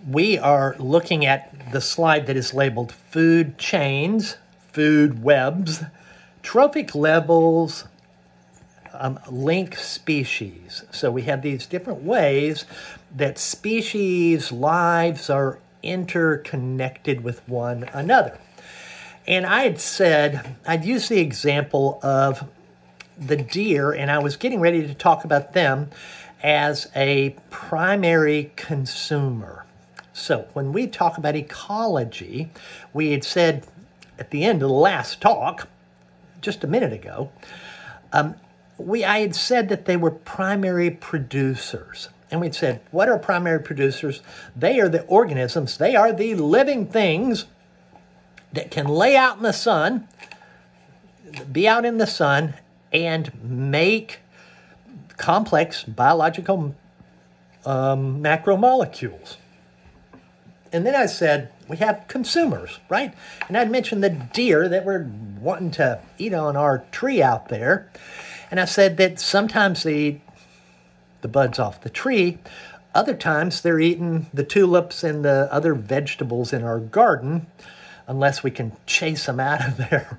we are looking at the slide that is labeled food chains, food webs, trophic levels, link species. So we have these different ways that species' lives are interconnected with one another. And I had said, I'd use the example of the deer, and I was getting ready to talk about them as a primary consumer. So when we talk about ecology, we had said at the end of the last talk, just a minute ago, I had said that they were primary producers. And we'd said, what are primary producers? They are the organisms, they are the living things that can lay out in the sun, be out in the sun, and make complex biological macromolecules. And then I said, we have consumers, right? And I'd mentioned the deer that were wanting to eat on our tree out there. And I said that sometimes they eat the buds off the tree. Other times they're eating the tulips and the other vegetables in our garden, unless we can chase them out of there.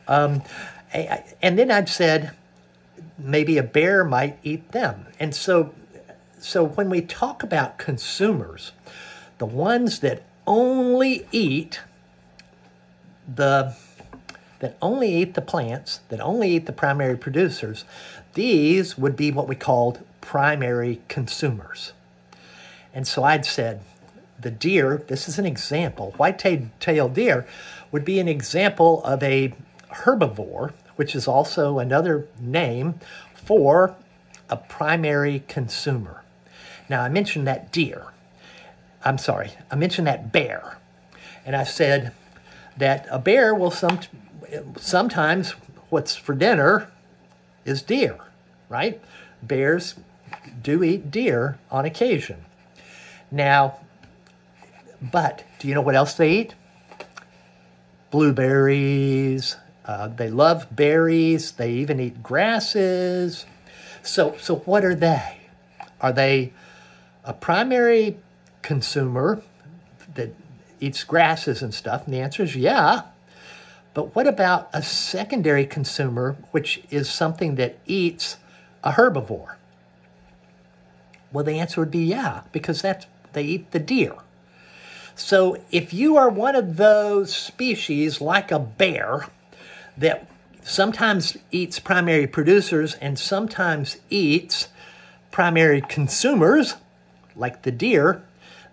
And then I'd said maybe a bear might eat them. And so when we talk about consumers, the ones that only eat the plants, that only eat the primary producers, these would be what we called primary consumers. And so I'd said the deer, this is an example, white-tailed deer would be an example of a herbivore, which is also another name for a primary consumer. Now, I mentioned that I mentioned that bear. And I said that a bear will sometimes what's for dinner is deer, right? Bears do eat deer on occasion. Now, but do you know what else they eat? Blueberries. They love berries. They even eat grasses. So what are they? Are they a primary consumer that eats grasses and stuff? And the answer is yeah. But what about a secondary consumer, which is something that eats a herbivore? Well, the answer would be yeah, because they eat the deer. So if you are one of those species like a bear that sometimes eats primary producers and sometimes eats primary consumers like the deer,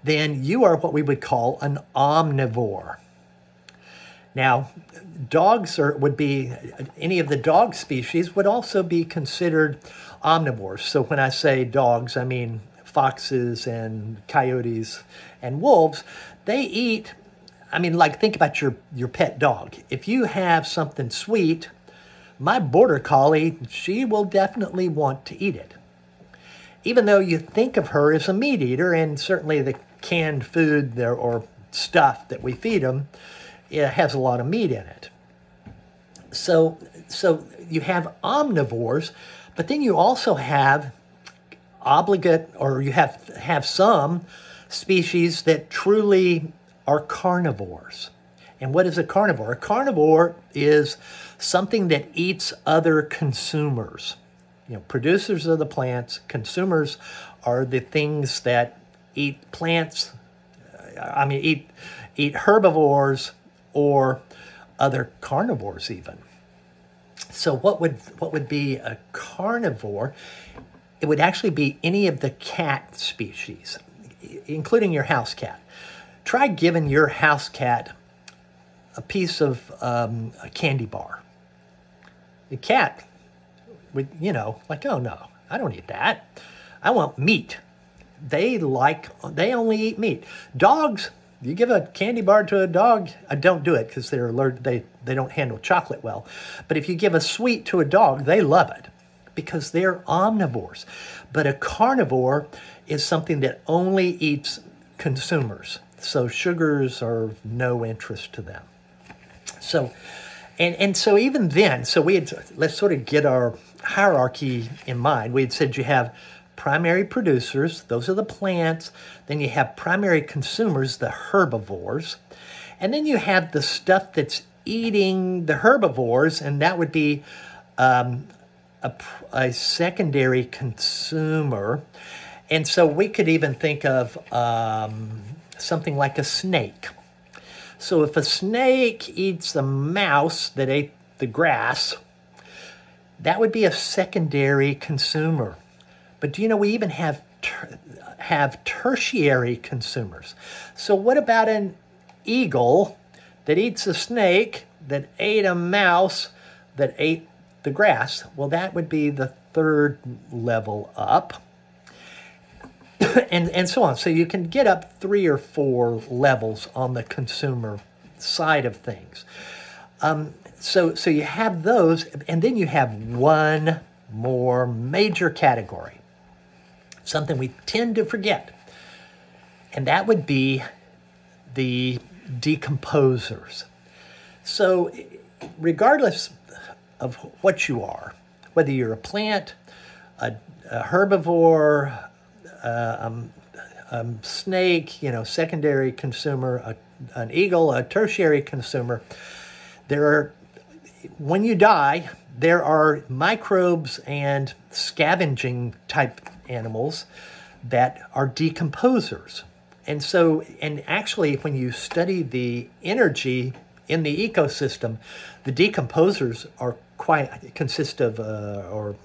then you are what we would call an omnivore. Now, any of the dog species would also be considered omnivores. So when I say dogs, I mean foxes and coyotes and wolves. They eat, think about your pet dog. If you have something sweet, my border collie, she will definitely want to eat it. Even though you think of her as a meat eater, and certainly the canned food there or stuff that we feed them, it has a lot of meat in it. So you have omnivores, but then you also have you have some species that truly are carnivores. And what is a carnivore? A carnivore is something that eats other consumers. Producers of the plants, consumers are the things that eat plants, eat herbivores or other carnivores even. So what would be a carnivore? It would actually be any of the cat species, including your house cat. Try giving your house cat a piece of a candy bar. The cat would, oh no, I don't eat that. I want meat. They only eat meat. Dogs, you give a candy bar to a dog, I don't do it because they're allergic, they don't handle chocolate well. But if you give a sweet to a dog, they love it because they're omnivores. But a carnivore is something that only eats consumers. So sugars are of no interest to them. So, and so even then, let's sort of get our hierarchy in mind. We had said you have primary producers, those are the plants. Then you have primary consumers, the herbivores. And then you have the stuff that's eating the herbivores, and that would be a secondary consumer. And so we could even think of something like a snake. So if a snake eats a mouse that ate the grass, that would be a secondary consumer. But do you know we even have tertiary consumers? So what about an eagle that eats a snake that ate a mouse that ate the grass? Well, that would be the third level up. and so on. So you can get up 3 or 4 levels on the consumer side of things. So you have those, and then you have one more major category, something we tend to forget, and that would be the decomposers. So regardless of what you are, whether you're a plant, a herbivore, snake, secondary consumer, an eagle, a tertiary consumer, when you die, there are microbes and scavenging type animals that are decomposers. And actually, when you study the energy in the ecosystem, the decomposers consist of or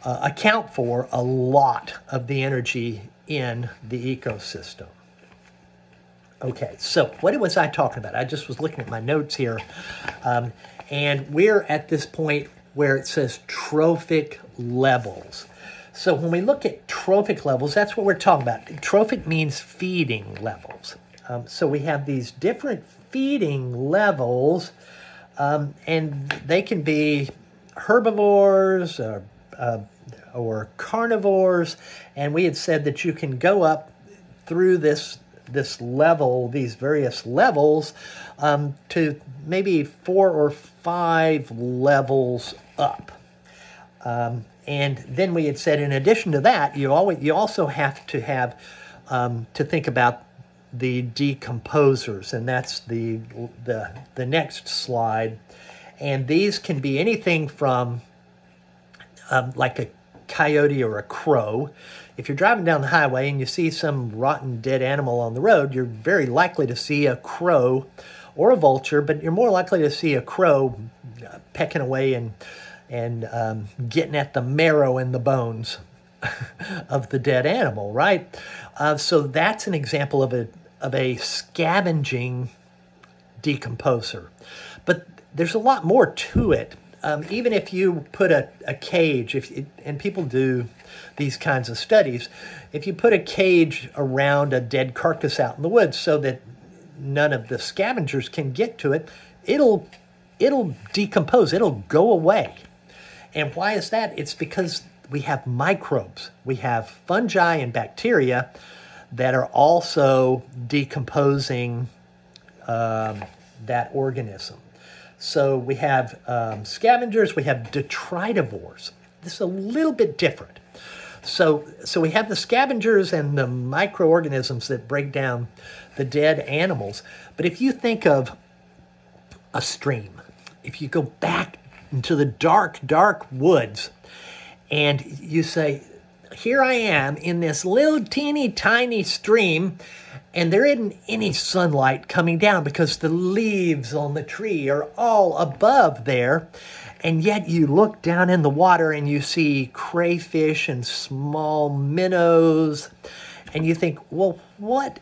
account for a lot of the energy in the ecosystem. Okay, so what was I talking about? I just was looking at my notes here, and we're at this point where it says trophic levels. So when we look at trophic levels, that's what we're talking about. Trophic means feeding levels. So we have these different feeding levels, and they can be herbivores or carnivores, and we had said that you can go up through this level, these various levels, to maybe 4 or 5 levels up. And then we had said, in addition to that, you also have to think about the decomposers, and that's the next slide. And these can be anything from like a coyote or a crow. If you're driving down the highway and you see some rotten dead animal on the road, you're very likely to see a crow or a vulture, but you're more likely to see a crow pecking away and getting at the marrow in the bones of the dead animal, right? So that's an example of a scavenging decomposer. But there's a lot more to it. Even if you put a cage, and people do these kinds of studies, if you put a cage around a dead carcass out in the woods so that none of the scavengers can get to it, it'll decompose, it'll go away. And why is that? It's because we have microbes. We have fungi and bacteria that are also decomposing that organism. So we have scavengers, we have detritivores. This is a little bit different. So we have the scavengers and the microorganisms that break down the dead animals. But if you think of a stream, if you go back into the dark, dark woods, and you say, here I am in this little teeny tiny stream, and there isn't any sunlight coming down because the leaves on the tree are all above there. And yet you look down in the water and you see crayfish and small minnows. And you think, well, what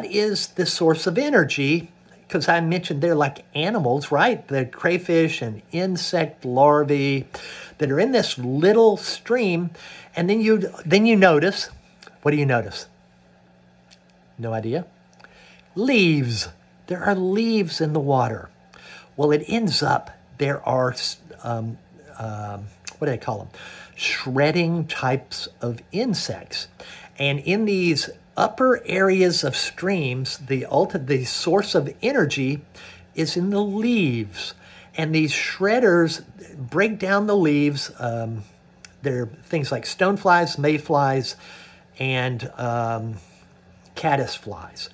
is the source of energy? Because I mentioned they're like animals, right? The crayfish and insect larvae that are in this little stream. And then you notice, what do you notice? No idea? Leaves. There are leaves in the water. Well, it ends up there are, what do they call them? Shredding types of insects. And in these upper areas of streams, the source of energy is in the leaves. And these shredders break down the leaves They're things like stoneflies, mayflies, and caddisflies.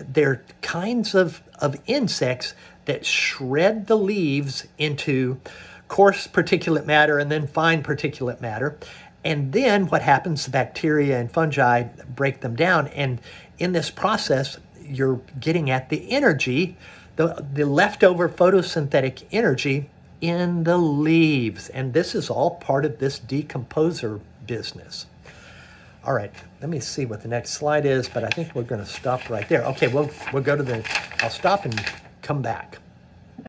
They're kinds of insects that shred the leaves into coarse particulate matter and then fine particulate matter. And then what happens, the bacteria and fungi break them down. And in this process, you're getting at the energy, the leftover photosynthetic energy in the leaves. And this is all part of this decomposer business. All right, let me see what the next slide is, but I think we're going to stop right there. Okay, we'll go to I'll stop and come back.